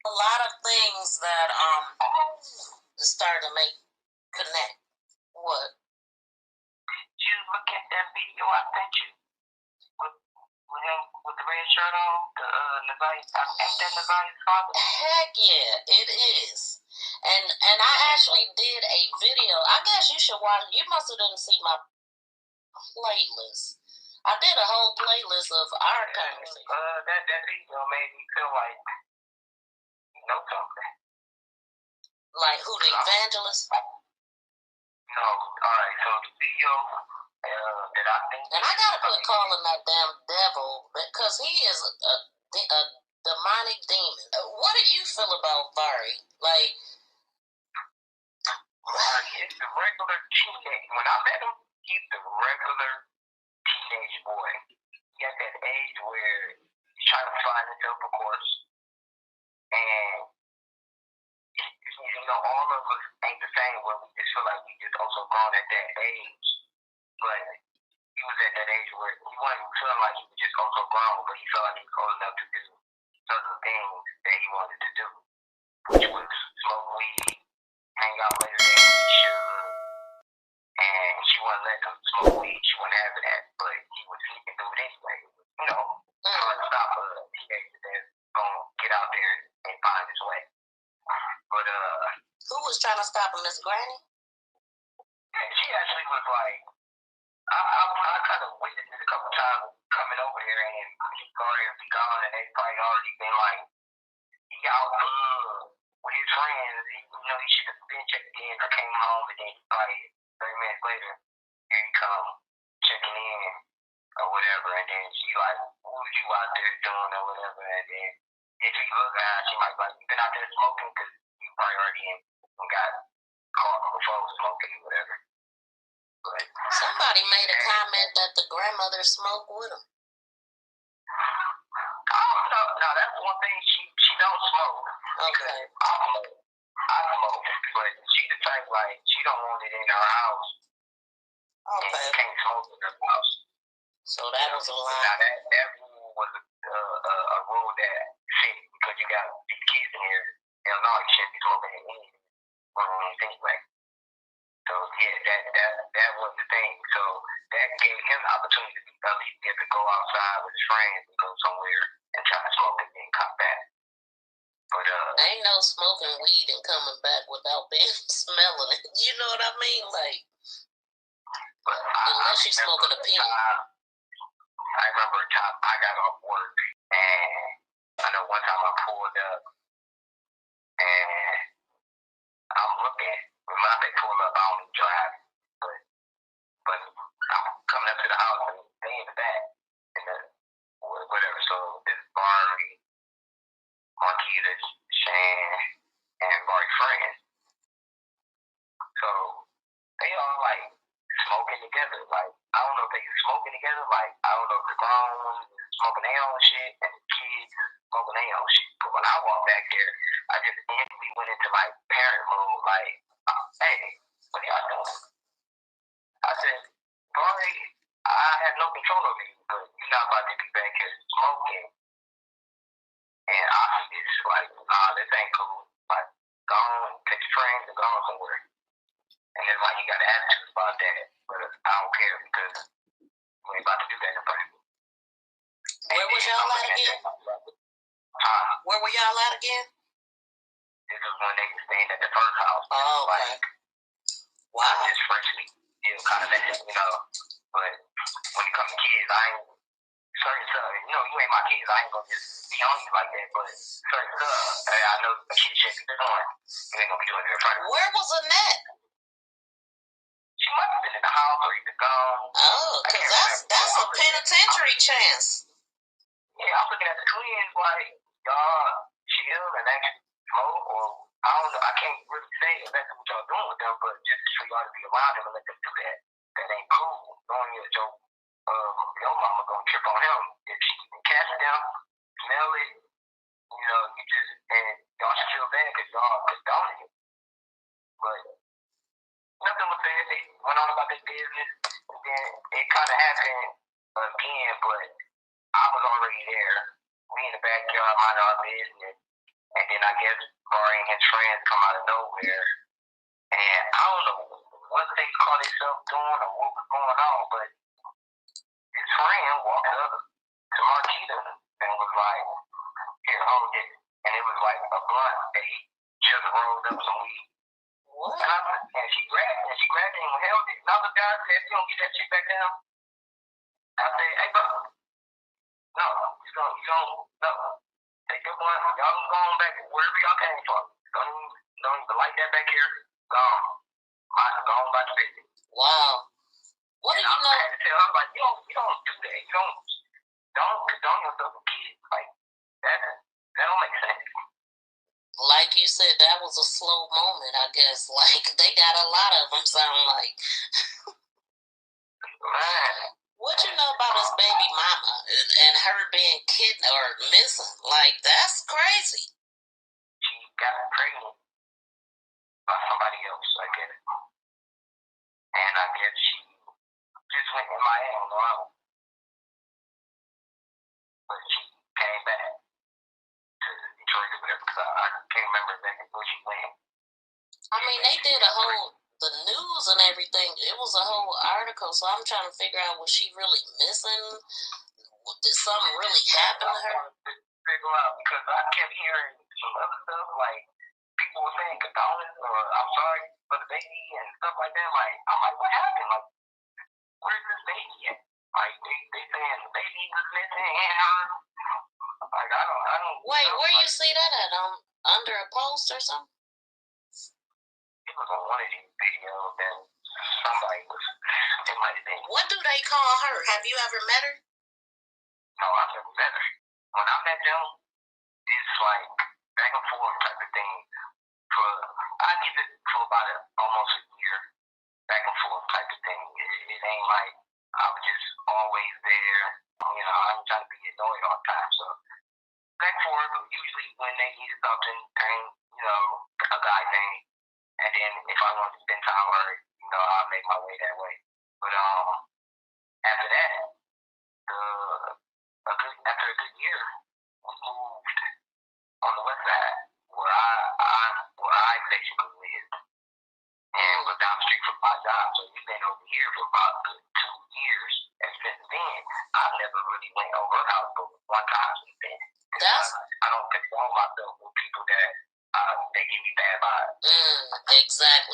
A lot of things that start to make connect. What? Did you look at that video I sent you with him with the red shirt on? The ain't that Nazaya's father? Heck yeah, it is. And I actually did a video. I guess you should watch. You must have didn't see my playlist. I did a whole playlist of our conversation. That video made me feel like you know something. Like who, the evangelist? No, alright, so the video that I think... And I gotta quit calling that damn devil, because he is a demonic demon. What do you feel about Vari? Like... He's the regular teenage... When I met him, he's the regular teenage boy. He at that age where he's trying to find himself, of course, and... You know, all of us ain't the same where we just feel like we just also grown at that age. But he was at that age where he wasn't feeling like he was just also grown, but he felt like he was old enough to do certain things that he wanted to do, which was smoke weed, hang out later than he should, and she wasn't letting him smoke weed. She wasn't having that, but he was sneaking through it anyway. You know, hard to stop a teenager that's gonna get out there and find his way. But who was trying to stop him, Miss Granny? Yeah, she actually was like, I kind of witnessed it a couple times coming over here, and he's already gone, and they probably already been like, he out with his friends. You know, he should have been checked in or came home, and then he probably 30 minutes later, here he come checking in or whatever, and then she like, what was you out there doing or whatever, and then if he look at her, she might be like, you been out there smoking because you probably already got caught before smoking or whatever. But somebody made a comment that the grandmother smoked with him. Oh, no, that's one thing. She don't smoke. Okay. I smoke, but she the type like she don't want it in her house. Okay. And she can't smoke in her house. So that was a lie. Now that rule was a rule that fit because you got these kids in here. Hell no, you shouldn't be smoking in any rooms anyway. So yeah, that was the thing. So that gave him the opportunity to at least be able to go outside with his friends and go somewhere and try to smoke and then come back. But ain't no smoking weed and coming back without being smelling it. You know what I mean? Like, unless you're smoking a pin. I remember a time I got off work, and I know one time I pulled up, and I'm looking. When I say pull up, I don't drive, but I'm coming up to the house, and they in the back, and whatever. So this Barry, Marquita, Shan, and Barry friends. So they all like smoking together. Like, I don't know if they smoking together. Like, I don't know if the grown ones smoking their own shit and the kids smoking their own shit. But when I walked back there, I just instantly went into like parent mode. Like, hey, what are y'all doing? I said, Barry, I have no control over you, but you're not about to be back here smoking. And I just like, nah, this ain't cool. Like, go on, take your friends and go on somewhere. And it's like you got an attitude about that, but I don't care because we ain't about to do that in front of me. Where was y'all at again? Where were y'all at again? This is when they were staying at the first house. Oh, okay. Like, wow. Just freshly, kind of that, you know. But when it comes to kids, I ain't certain stuff. You know, you ain't my kids. I ain't gonna just be on you like that. But certain stuff, I know a kid should be doing. You ain't gonna be doing it in front of me. Where was Annette? She must have been in the house or either gone. Oh, because that's a penitentiary chance. Yeah, I'm looking at the twins like, y'all chill and actually smoke, or I don't know. I can't really say exactly what y'all doing with them, but just for y'all to be around them and let them do that, that ain't cool. Knowing that your mama gonna trip on him. If she can catch them, smell it, you know, you just, and y'all should feel bad because y'all condoning it. But nothing was said. They went on about their business, and then it kind of happened again, but I was already there. We in the backyard, minding our business, and then I Maury and his friends come out of nowhere, and I don't know what they call themselves doing or what was going on, but his friend walked up to Marquita and was like, "Here, hold it," and it was like a blunt that he just rolled up some weed. What? And she grabbed it and held it. Another guy said, "You don't get that shit back down." I said, "Hey, bro, no, you don't, no. Take your blunt. Y'all can go on back wherever y'all came from. Don't even light that back here. Go on by the business." Wow. What do you know? I had to tell her, like, you don't do that. You don't condone yourself with kids. Like, that don't make sense. Like you said, that was a slow moment, I guess. Like, they got a lot of them, sound like. Man. What you know about his baby mama and her being kidnapped or missing? Like, that's crazy. She got pregnant by somebody else, I guess. And I guess she just went MIA on her own. But she came back to Detroit or whatever, because I can't remember exactly where she went. I mean, they did the news and everything. It was a whole article, so I'm trying to figure out, was she really missing? Did something really happen to her? Figure out, because I kept hearing some other stuff, like people were saying condolence or I'm sorry for the baby and stuff like that. Like, I'm like, what happened? Like, where's this baby at? Like, they saying the baby was missing and her. Like, I don't. Wait, where you see that at? Under a post or something? It was on one of these videos that somebody was. It might have been. What do they call her? Have you ever met her? No, I've never met her. When I met them, it's like back and forth type of thing. I give it for about almost a year, back and forth type of thing. It ain't like I was just always there. You know, I'm trying to be annoyed all the time. So back and forth, usually when they needed something, a guy thing. And then if I wanted to spend time with her, I'll make my way that way. But after that, after a good year, we moved on the west side where I basically lived, and was down the street from my job. So we've been over here for about a good 2 years, and since then I never really went over her house but one time since then. I don't condone myself with people that they give me bad vibes. Exactly.